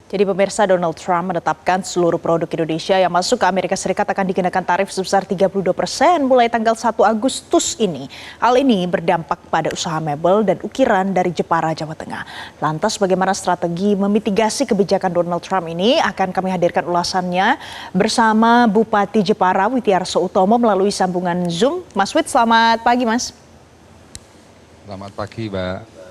Jadi pemirsa, Donald Trump menetapkan seluruh produk Indonesia yang masuk ke Amerika Serikat akan dikenakan tarif sebesar 32% mulai tanggal 1 Agustus ini. Hal ini berdampak pada usaha mebel dan ukiran dari Jepara, Jawa Tengah. Lantas bagaimana strategi memitigasi kebijakan Donald Trump ini? Akan kami hadirkan ulasannya bersama Bupati Jepara Witiarso Utomo melalui sambungan Zoom. Mas Wit, selamat pagi Mas. Selamat pagi Mbak.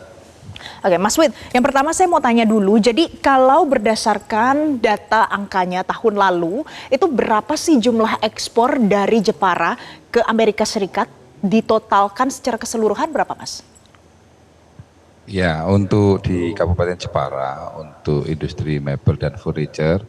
Oke, Mas Wid, yang pertama saya mau tanya dulu, jadi kalau berdasarkan data angkanya tahun lalu, itu berapa sih jumlah ekspor dari Jepara ke Amerika Serikat? Ditotalkan secara keseluruhan berapa, Mas? Ya, untuk di Kabupaten Jepara, untuk industri mebel dan furniture,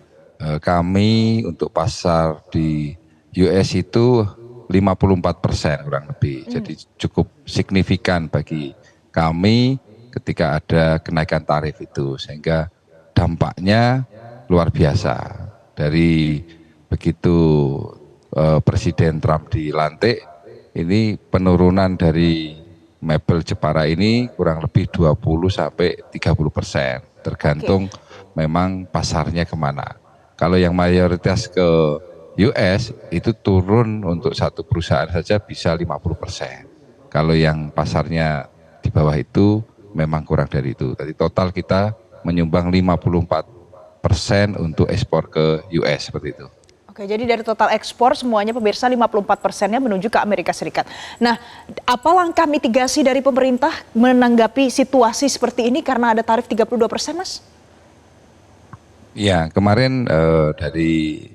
kami untuk pasar di US itu 54% kurang lebih. Jadi cukup signifikan bagi kami ketika ada kenaikan tarif itu, sehingga dampaknya luar biasa. Dari begitu Presiden Trump dilantik, ini penurunan dari mebel Jepara ini kurang lebih 20-30%, tergantung memang pasarnya kemana. Kalau yang mayoritas ke US itu turun untuk satu perusahaan saja bisa 50%. Kalau yang pasarnya di bawah itu memang kurang dari itu. Jadi total kita menyumbang 54% untuk ekspor ke US seperti itu. Oke, jadi dari total ekspor semuanya pemirsa 54%-nya menuju ke Amerika Serikat. Nah, apa langkah mitigasi dari pemerintah menanggapi situasi seperti ini karena ada tarif 32%, Mas? Ya, kemarin dari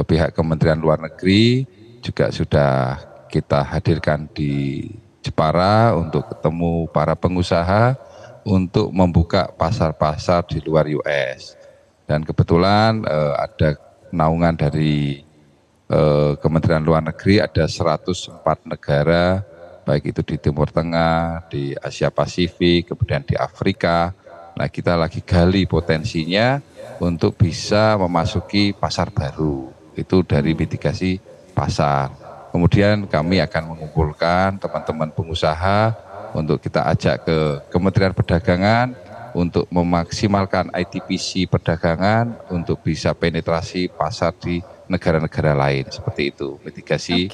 pihak Kementerian Luar Negeri juga sudah kita hadirkan di Jepara untuk ketemu para pengusaha untuk membuka pasar-pasar di luar US. Dan kebetulan ada naungan dari Kementerian Luar Negeri, ada 104 negara, baik itu di Timur Tengah, di Asia Pasifik, kemudian di Afrika. Nah, kita lagi gali potensinya untuk bisa memasuki pasar baru, itu dari mitigasi pasar. Kemudian kami akan mengumpulkan teman-teman pengusaha untuk kita ajak ke Kementerian Perdagangan untuk memaksimalkan ITPC perdagangan untuk bisa penetrasi pasar di negara-negara lain, seperti itu mitigasi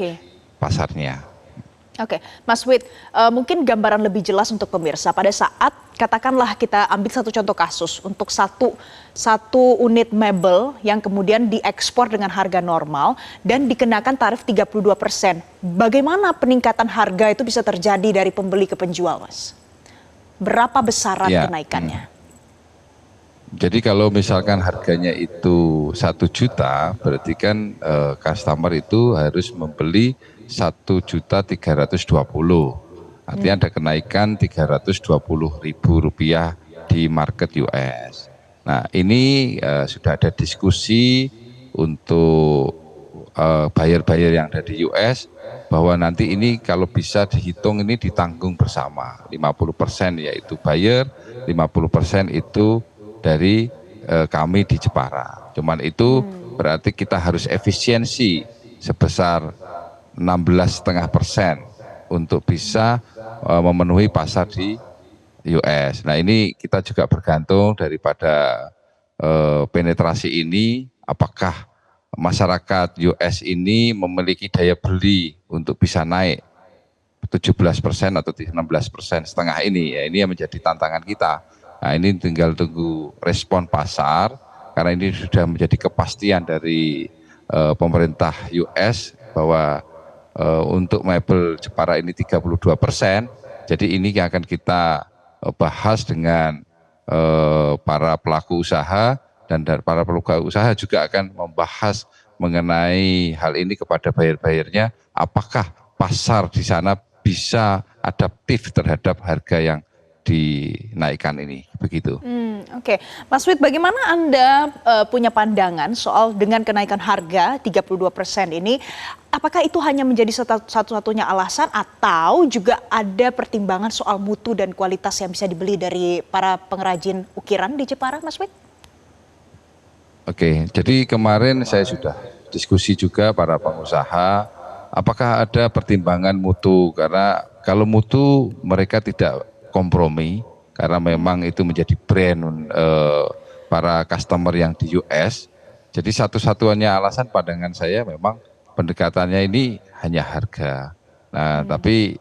pasarnya. Oke, Mas Wid, mungkin gambaran lebih jelas untuk pemirsa pada saat katakanlah kita ambil satu contoh kasus untuk satu unit mebel yang kemudian diekspor dengan harga normal dan dikenakan tarif 32%. Bagaimana peningkatan harga itu bisa terjadi dari pembeli ke penjual, Mas? Berapa besaran kenaikannya? Jadi kalau misalkan harganya itu 1 juta, berarti kan customer itu harus membeli 1.320.000. Artinya ada kenaikan Rp320.000 di market US. Nah, ini sudah ada diskusi untuk buyer-buyer yang ada di US bahwa nanti ini kalau bisa dihitung ini ditanggung bersama. 50% yaitu buyer, 50% itu dari kami di Jepara. Cuman itu berarti kita harus efisiensi sebesar 16,5% untuk bisa memenuhi pasar di US. Nah, ini kita juga bergantung daripada penetrasi ini, apakah masyarakat US ini memiliki daya beli untuk bisa naik 17% atau 16% setengah ini. Ya, ini yang menjadi tantangan kita. Nah, ini tinggal tunggu respon pasar, karena ini sudah menjadi kepastian dari pemerintah US bahwa untuk mebel Jepara ini 32%, jadi ini akan kita bahas dengan para pelaku usaha, dan dari para pelaku usaha juga akan membahas mengenai hal ini kepada buyer-buyernya, apakah pasar di sana bisa adaptif terhadap harga yang dinaikkan ini, begitu. Oke, Mas Wid, bagaimana Anda punya pandangan soal dengan kenaikan harga 32% ini, apakah itu hanya menjadi satu-satunya alasan atau juga ada pertimbangan soal mutu dan kualitas yang bisa dibeli dari para pengrajin ukiran di Jepara, Mas Wid? Oke, jadi kemarin saya sudah diskusi juga para pengusaha, apakah ada pertimbangan mutu, karena kalau mutu mereka tidak kompromi, karena memang itu menjadi brand para customer yang di US. Jadi satu-satunya alasan pandangan saya memang pendekatannya ini hanya harga. Nah, tapi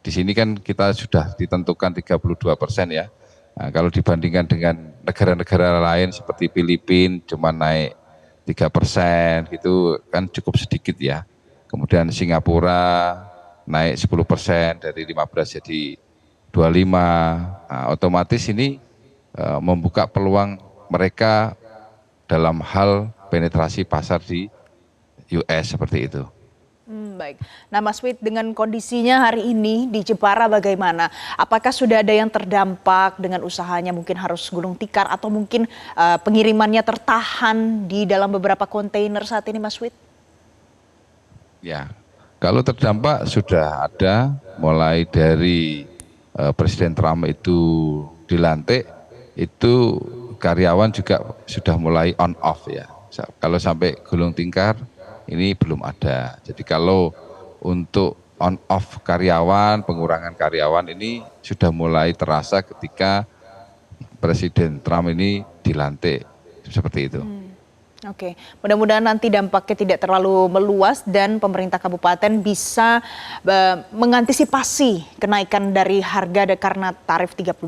di sini kan kita sudah ditentukan 32% ya. Nah, kalau dibandingkan dengan negara-negara lain seperti Filipina cuma naik 3% gitu kan cukup sedikit ya. Kemudian Singapura naik 10% dari 15 jadi 25. Nah, otomatis ini membuka peluang mereka dalam hal penetrasi pasar di US seperti itu. Baik. Nah, Mas Wid, dengan kondisinya hari ini di Jepara bagaimana? Apakah sudah ada yang terdampak dengan usahanya mungkin harus gulung tikar atau mungkin pengirimannya tertahan di dalam beberapa kontainer saat ini, Mas Wid? Ya, kalau terdampak sudah ada mulai dari Presiden Trump itu dilantik, itu karyawan juga sudah mulai on off ya. Kalau sampai gulung tikar ini belum ada. Jadi kalau untuk on off karyawan, pengurangan karyawan ini sudah mulai terasa ketika Presiden Trump ini dilantik seperti itu. Oke, mudah-mudahan nanti dampaknya tidak terlalu meluas dan pemerintah kabupaten bisa mengantisipasi kenaikan dari harga karena tarif 32%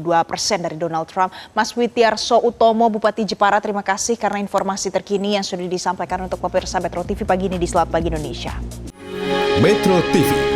dari Donald Trump. Mas Witiarso Utomo, Bupati Jepara, terima kasih karena informasi terkini yang sudah disampaikan untuk pemirsa Metro TV pagi ini di Selamat Pagi Indonesia. Metro TV.